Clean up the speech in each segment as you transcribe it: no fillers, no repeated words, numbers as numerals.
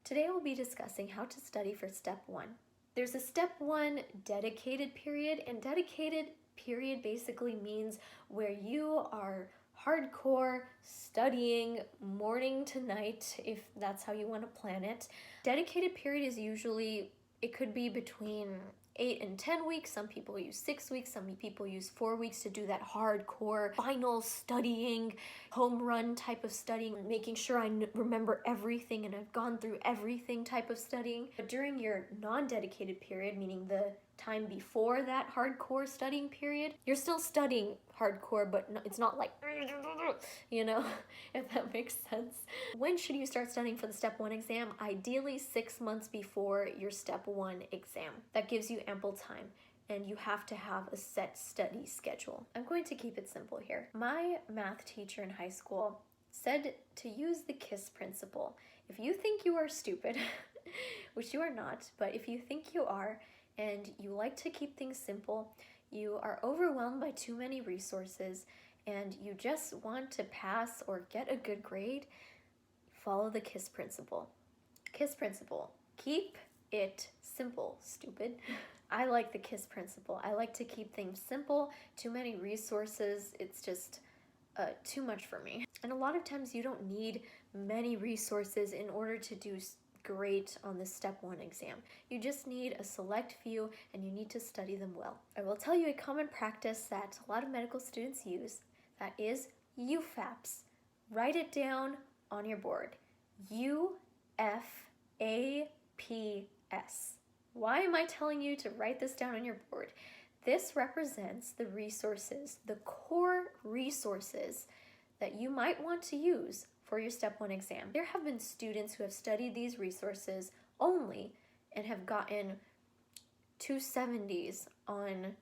Today we'll be discussing how to study for Step 1. There's a Step 1 dedicated period, and dedicated period basically means where you are hardcore studying morning to night, if that's how you want to plan it. Dedicated period is usually, it could be between 8 and 10 weeks. Some people use 6 weeks, some people use 4 weeks to do that hardcore final studying, home run type of studying, making sure I remember everything and I've gone through everything type of studying. But during your non-dedicated period, meaning the time before that hardcore studying period, you're still studying hardcore, but it's not like, you know, if that makes sense. When should you start studying for the Step 1 exam? Ideally 6 months before your Step 1 exam. That gives you ample time, and you have to have a set study schedule. I'm going to keep it simple here. My math teacher in high school said to use the K.I.S.S principle. If you think you are stupid, which you are not, but if you think you are, and you like to keep things simple, you are overwhelmed by too many resources, and you just want to pass or get a good grade, follow the K.I.S.S principle. K.I.S.S principle. Keep it simple, stupid. I like the K.I.S.S principle. I like to keep things simple. Too many resources, it's just too much for me. And a lot of times you don't need many resources in order to do great on the Step 1 exam. You just need a select few, and you need to study them well. I will tell you a common practice that a lot of medical students use, that is UFAPS. Write it down on your board. UFAPS. Why am I telling you to write this down on your board? This represents the resources, the core resources that you might want to use for your Step 1 exam. There have been students who have studied these resources only and have gotten 270s on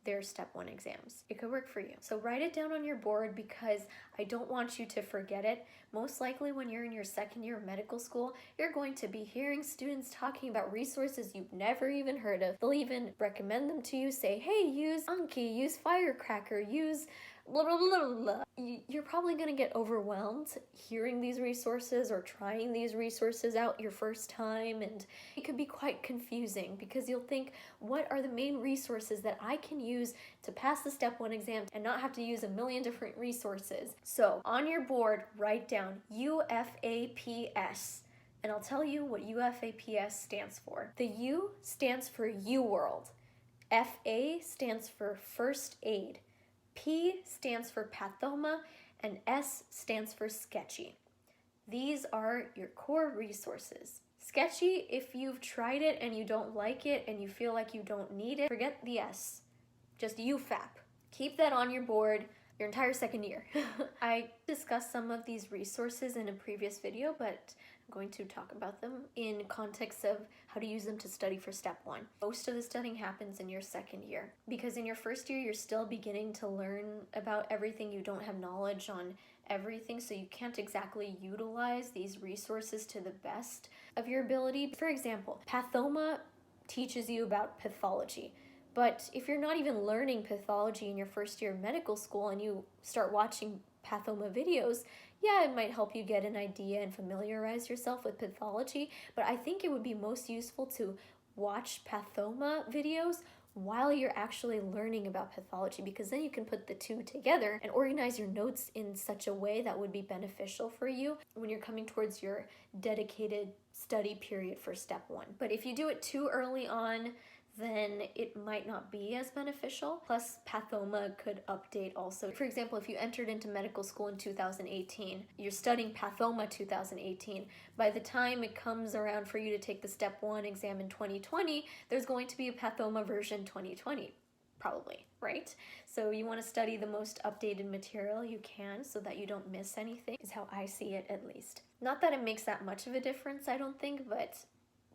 their Step 1 exams. It could work for you. So write it down on your board, because I don't want you to forget it. Most likely when you're in your second year of medical school, you're going to be hearing students talking about resources you've never even heard of. They'll even recommend them to you, say, hey, use Anki, use Firecracker, use blah, blah, blah, blah. You're probably going to get overwhelmed hearing these resources or trying these resources out your first time, and it could be quite confusing because you'll think, what are the main resources that I can use to pass the Step 1 exam and not have to use a million different resources? So on your board, write down UFAPS. And I'll tell you what UFAPS stands for. The U stands for UWorld. FA stands for first aid. P stands for Pathoma, and S stands for Sketchy. These are your core resources. Sketchy, if you've tried it and you don't like it and you feel like you don't need it, forget the S. Just UFAP. Keep that on your board your entire second year. I discussed some of these resources in a previous video, but I'm going to talk about them in context of how to use them to study for Step 1. Most of the studying happens in your second year, because in your first year, you're still beginning to learn about everything. You don't have knowledge on everything, so you can't exactly utilize these resources to the best of your ability. For example, Pathoma teaches you about pathology. But if you're not even learning pathology in your first year of medical school and you start watching Pathoma videos, yeah, it might help you get an idea and familiarize yourself with pathology, but I think it would be most useful to watch Pathoma videos while you're actually learning about pathology, because then you can put the two together and organize your notes in such a way that would be beneficial for you when you're coming towards your dedicated study period for Step 1. But if you do it too early on, then it might not be as beneficial. Plus, Pathoma could update also. For example, if you entered into medical school in 2018, you're studying Pathoma 2018. By the time it comes around for you to take the Step 1 exam in 2020, there's going to be a Pathoma version 2020, probably, right? So you want to study the most updated material you can so that you don't miss anything, is how I see it at least. Not that it makes that much of a difference, I don't think, but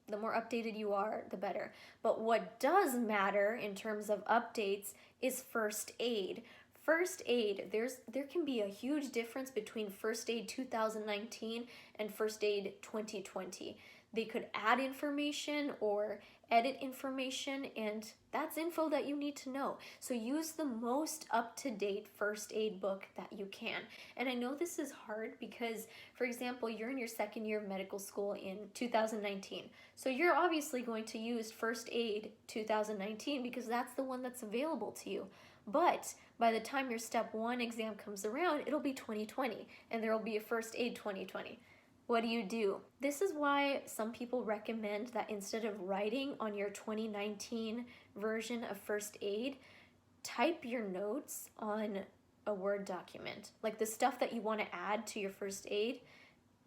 the more updated you are, the better. But what does matter in terms of updates is first aid. First aid, there can be a huge difference between first aid 2019 and first aid 2020. They could add information or edit information, and that's info that you need to know. So use the most up-to-date first aid book that you can. And I know this is hard because, for example, you're in your second year of medical school in 2019. So you're obviously going to use First Aid 2019 because that's the one that's available to you. But by the time your step 1 exam comes around, it'll be 2020 and there will be a First Aid 2020. What do? This is why some people recommend that instead of writing on your 2019 version of First Aid, type your notes on a Word document. Like the stuff that you want to add to your First Aid,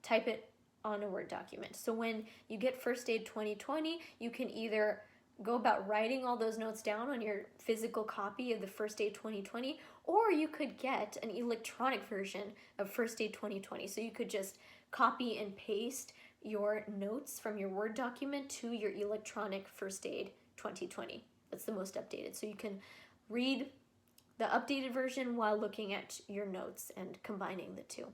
type it on a Word document. So when you get First Aid 2020, you can either go about writing all those notes down on your physical copy of the First Aid 2020, or you could get an electronic version of First Aid 2020. So you could just copy and paste your notes from your Word document to your electronic First Aid 2020. That's the most updated. So you can read the updated version while looking at your notes and combining the two.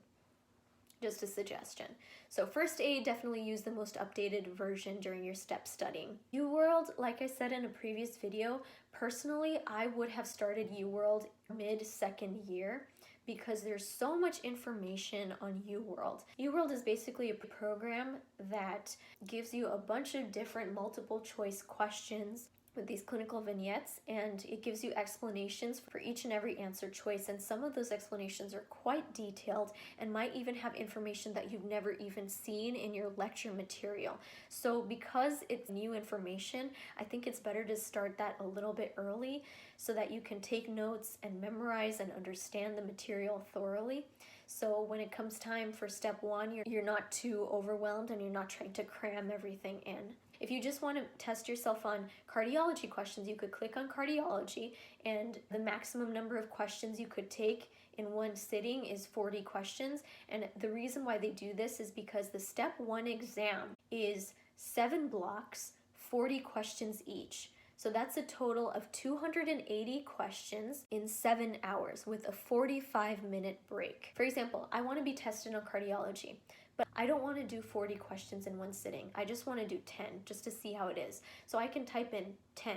Just a suggestion. So First Aid, definitely use the most updated version during your step studying. UWorld, like I said in a previous video, personally, I would have started UWorld mid-second year because there's so much information on UWorld. UWorld is basically a program that gives you a bunch of different multiple choice questions with these clinical vignettes, and it gives you explanations for each and every answer choice, and some of those explanations are quite detailed and might even have information that you've never even seen in your lecture material. So because it's new information, I think it's better to start that a little bit early so that you can take notes and memorize and understand the material thoroughly. So when it comes time for step 1, you're not too overwhelmed and you're not trying to cram everything in. If you just want to test yourself on cardiology questions, you could click on cardiology, and the maximum number of questions you could take in one sitting is 40 questions. And the reason why they do this is because the step 1 exam is 7 blocks, 40 questions each. So that's a total of 280 questions in 7 hours with a 45-minute break. For example, I want to be tested on cardiology, but I don't want to do 40 questions in one sitting. I just want to do 10 just to see how it is. So I can type in 10,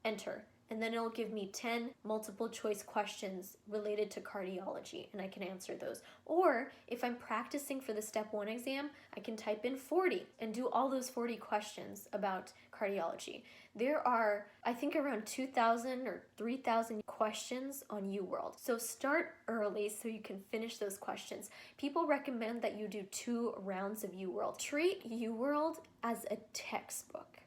enter, and then it'll give me 10 multiple choice questions related to cardiology, and I can answer those. Or if I'm practicing for the step 1 exam, I can type in 40 and do all those 40 questions about cardiology. There are, I think, around 2,000 or 3,000 questions on UWorld. So start early so you can finish those questions. People recommend that you do 2 rounds of UWorld. Treat UWorld as a textbook,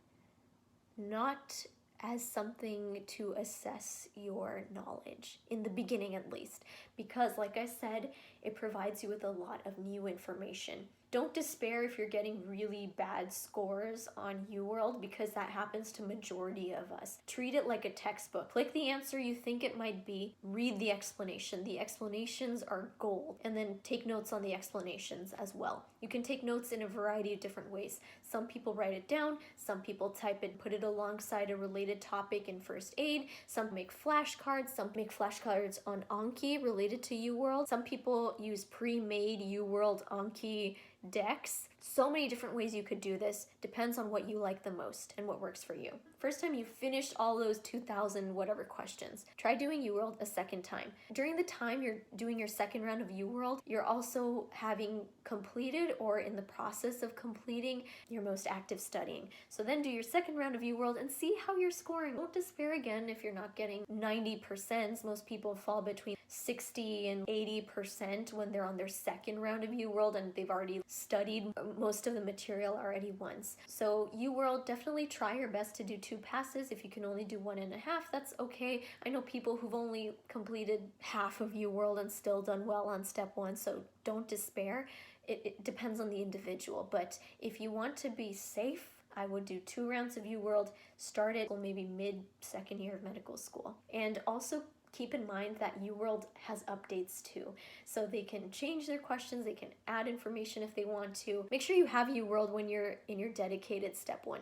not as something to assess your knowledge, in the beginning at least, because like I said, it provides you with a lot of new information. Don't despair if you're getting really bad scores on UWorld, because that happens to majority of us. Treat it like a textbook. Click the answer you think it might be, read the explanation. The explanations are gold, and then take notes on the explanations as well. You can take notes in a variety of different ways. Some people write it down, some people type it, put it alongside a related topic in first aid, some make flashcards, some make flashcards on Anki related to UWorld. Some people use pre-made UWorld Anki decks. So many different ways you could do this. Depends on what you like the most and what works for you. First time you finished all those 2,000 whatever questions, try doing UWorld a second time. During the time you're doing your second round of UWorld, you're also having completed or in the process of completing your most active studying. So then do your second round of UWorld and see how you're scoring. Don't despair again if you're not getting 90%. Most people fall between 60 and 80% when they're on their second round of UWorld and they've already studied most of the material already once. So UWorld, definitely try your best to do 2 passes. If you can only do 1.5, that's okay. I know people who've only completed half of UWorld and still done well on step 1, so don't despair. It depends on the individual, but if you want to be safe, I would do 2 rounds of UWorld, start it maybe mid-second year of medical school. And also keep in mind that UWorld has updates too. So they can change their questions, they can add information if they want to. Make sure you have UWorld when you're in your dedicated step 1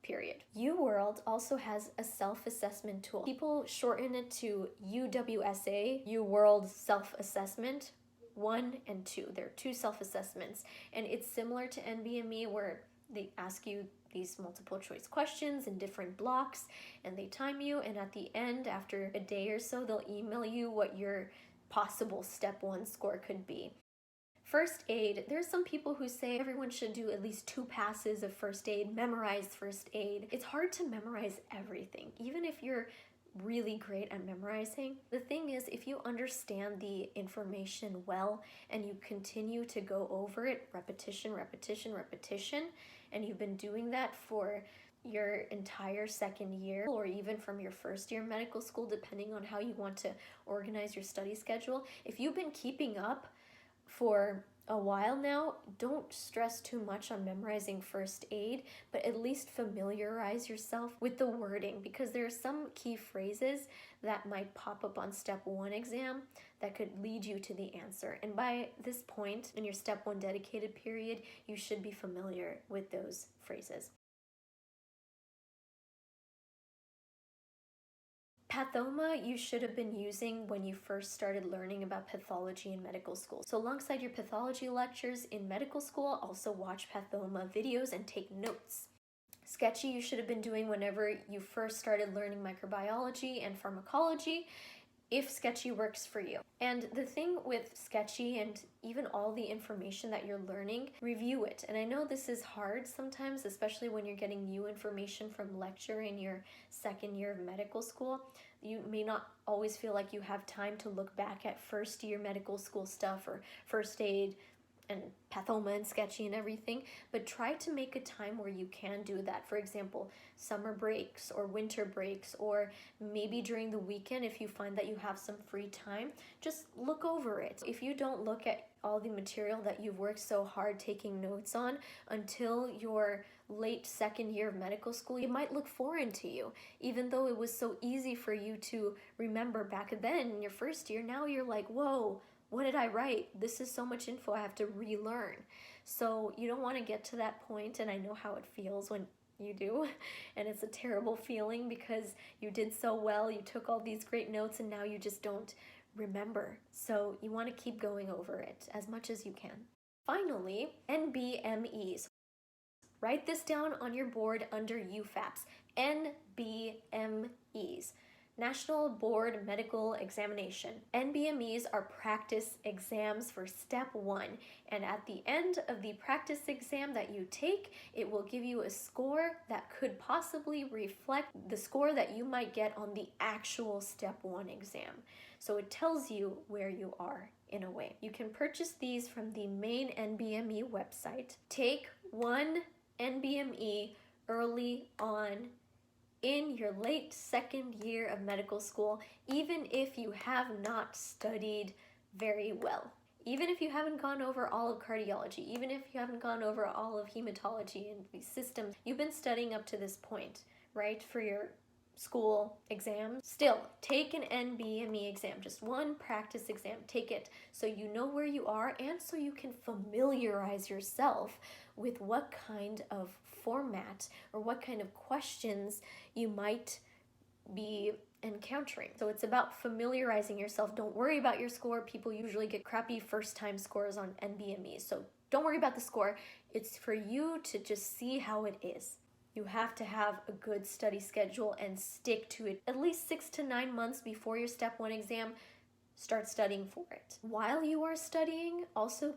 period. UWorld also has a self-assessment tool. People shorten it to UWSA, UWorld Self-Assessment 1 and 2. There are 2 self-assessments, and it's similar to NBME where They ask you these multiple choice questions in different blocks, and they time you, and at the end, after a day or so, they'll email you what your possible step 1 score could be. First aid, there's some people who say everyone should do at least 2 passes of first aid, memorize first aid. It's hard to memorize everything, even if you're really great at memorizing. The thing is, if you understand the information well and you continue to go over it, repetition, repetition, repetition, and you've been doing that for your entire second year, or even from your first year medical school, depending on how you want to organize your study schedule, if you've been keeping up for a while now, don't stress too much on memorizing first aid, but at least familiarize yourself with the wording, because there are some key phrases that might pop up on step 1 exam that could lead you to the answer. And by this point in your step 1 dedicated period, you should be familiar with those phrases. Pathoma you should have been using when you first started learning about pathology in medical school. So alongside your pathology lectures in medical school, also watch Pathoma videos and take notes. Sketchy you should have been doing whenever you first started learning microbiology and pharmacology, if Sketchy works for you. And the thing with Sketchy and even all the information that you're learning, review it. And I know this is hard sometimes, especially when you're getting new information from lecture in your second year of medical school. You may not always feel like you have time to look back at first year medical school stuff or first aid and Pathoma and Sketchy and everything, but try to make a time where you can do that. For example, summer breaks or winter breaks, or maybe during the weekend if you find that you have some free time, just look over it. If you don't look at all the material that you've worked so hard taking notes on until your late second year of medical school, it might look foreign to you. Even though it was so easy for you to remember back then in your first year, now you're like, whoa, what did I write? This is so much info I have to relearn. So you don't want to get to that point, and I know how it feels when you do, and it's a terrible feeling because you did so well, you took all these great notes, and now you just don't remember. So you want to keep going over it as much as you can. Finally, NBMEs. Write this down on your board under UFAPS. NBMEs. National Board Medical Examination. NBMEs are practice exams for step 1, and at the end of the practice exam that you take, it will give you a score that could possibly reflect the score that you might get on the actual step 1 exam. So it tells you where you are in a way. You can purchase these from the main NBME website. Take one NBME early on in your late second year of medical school, even if you have not studied very well. Even if you haven't gone over all of cardiology, even if you haven't gone over all of hematology and these systems, you've been studying up to this point, right, for your school exams. Still, take an NBME exam, just one practice exam. Take it so you know where you are and so you can familiarize yourself with what kind of format or what kind of questions you might be encountering. So it's about familiarizing yourself. Don't worry about your score. People usually get crappy first time scores on NBME. So don't worry about the score. It's for you to just see how it is. You have to have a good study schedule and stick to it. At least 6 to 9 months before your step 1 exam, start studying for it. While you are studying, also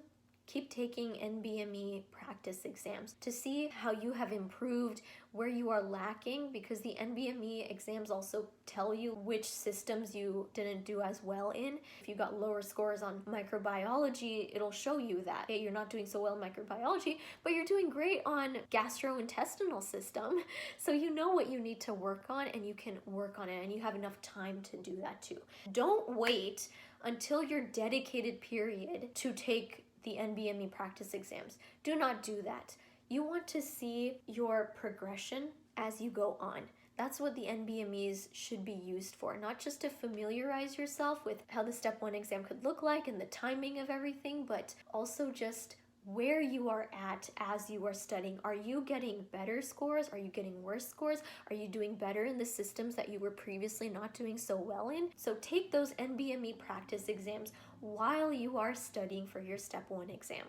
keep taking NBME practice exams to see how you have improved, where you are lacking, because the NBME exams also tell you which systems you didn't do as well in. If you got lower scores on microbiology, it'll show you that, hey, you're not doing so well in microbiology, but you're doing great on gastrointestinal system. So you know what you need to work on, and you can work on it, and you have enough time to do that too. Don't wait until your dedicated period to take the NBME practice exams. Do not do that. You want to see your progression as you go on. That's what the NBMEs should be used for, not just to familiarize yourself with how the step 1 exam could look like and the timing of everything, but also just where you are at as you are studying. Are you getting better scores? Are you getting worse scores? Are you doing better in the systems that you were previously not doing so well in? So take those NBME practice exams while you are studying for your step 1 exam.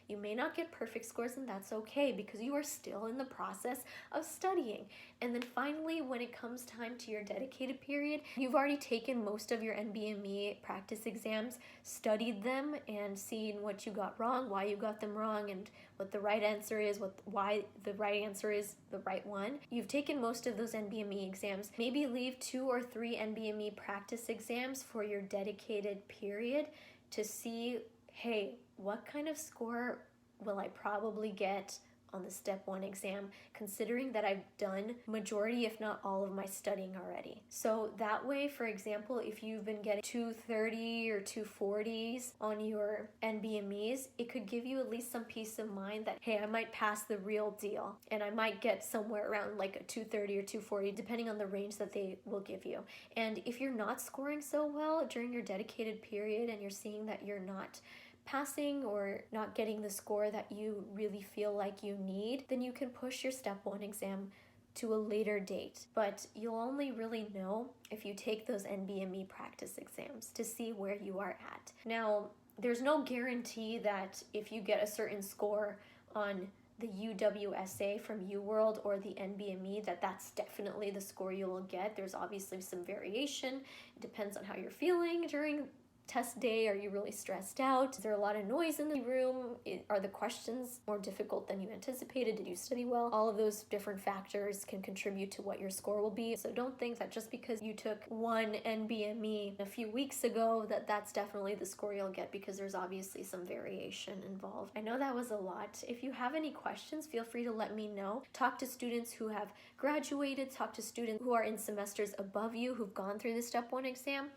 You may not get perfect scores, and that's okay because you are still in the process of studying. And then finally, when it comes time to your dedicated period, you've already taken most of your NBME practice exams, studied them, and seen what you got wrong, why you got them wrong, and what the right answer is, why the right answer is the right one. You've taken most of those NBME exams. Maybe leave 2 or 3 NBME practice exams for your dedicated period to see, hey, what kind of score will I probably get on the step 1 exam, considering that I've done majority, if not all, of my studying already. So that way, for example, if you've been getting 230 or 240s on your NBMEs, it could give you at least some peace of mind that, hey, I might pass the real deal, and I might get somewhere around like a 230 or 240, depending on the range that they will give you. And if you're not scoring so well during your dedicated period and you're seeing that you're not passing or not getting the score that you really feel like you need, then you can push your step 1 exam to a later date. But you'll only really know if you take those NBME practice exams to see where you are at. Now, there's no guarantee that if you get a certain score on the UWSA from UWorld or the NBME, that's definitely the score you will get. There's obviously some variation. It depends on how you're feeling during test day. Are you really stressed out? Is there a lot of noise in the room? Are the questions more difficult than you anticipated? Did you study well? All of those different factors can contribute to what your score will be. So don't think that just because you took one NBME a few weeks ago that's definitely the score you'll get, because there's obviously some variation involved. I know that was a lot. If you have any questions, feel free to let me know. Talk to students who have graduated, talk to students who are in semesters above you who've gone through the step 1 exam.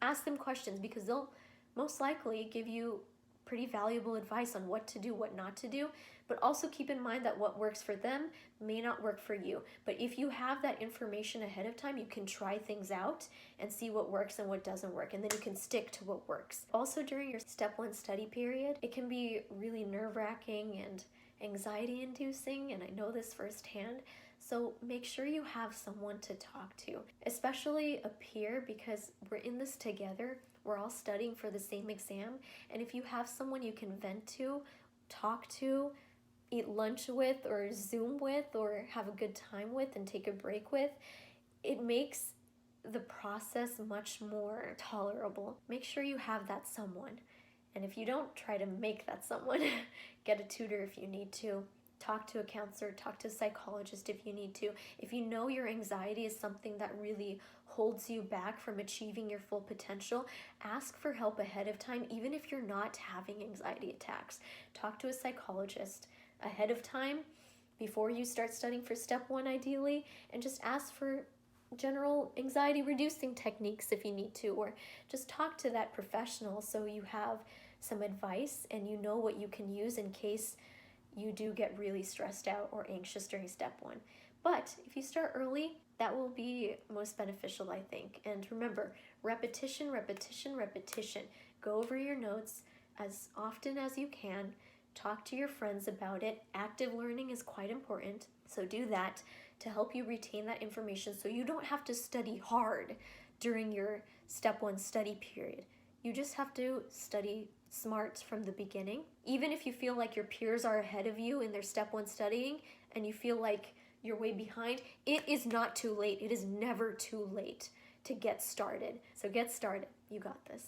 Ask them questions, because they'll most likely give you pretty valuable advice on what to do, what not to do. But also keep in mind that what works for them may not work for you. But if you have that information ahead of time, you can try things out and see what works and what doesn't work, and then you can stick to what works. Also, during your step 1 study period, it can be really nerve-wracking and anxiety-inducing, and I know this firsthand. So make sure you have someone to talk to, especially a peer, because we're in this together. We're all studying for the same exam. And if you have someone you can vent to, talk to, eat lunch with, or Zoom with, or have a good time with and take a break with, it makes the process much more tolerable. Make sure you have that someone. And if you don't, try to make that someone. Get a tutor if you need to. Talk to a counselor, talk to a psychologist if you need to. If you know your anxiety is something that really holds you back from achieving your full potential, ask for help ahead of time, even if you're not having anxiety attacks. Talk to a psychologist ahead of time before you start studying for step 1 ideally, and just ask for general anxiety reducing techniques if you need to, or just talk to that professional so you have some advice and you know what you can use in case you do get really stressed out or anxious during step 1. But if you start early, that will be most beneficial, I think. And remember, repetition, repetition, repetition. Go over your notes as often as you can. Talk to your friends about it. Active learning is quite important, so do that to help you retain that information so you don't have to study hard during your step 1 study period. You just have to study smart from the beginning. Even if you feel like your peers are ahead of you in their step 1 studying and you feel like you're way behind, it is not too late. It is never too late to get started. So get started. You got this.